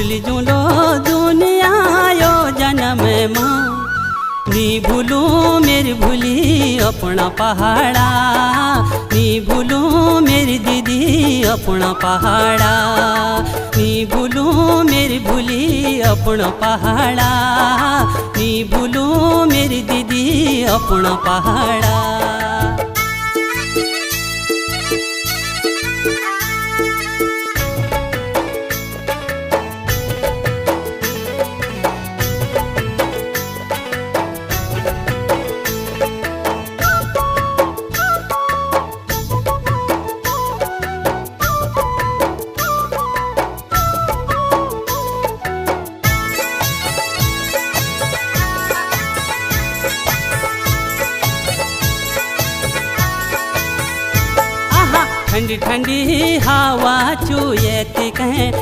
भूल जुलो दुनिया यो जन्म मां नी भूलू मेरी भूली अपना पहाड़ा नी भूलू मेरी दीदी अपना पहाड़ा नी भूलू मेरी भूली अपना पहाड़ा नी भूलू मेरी दीदी अपना पहाड़ा। ठंडी ठंडी हवा चुएती कहें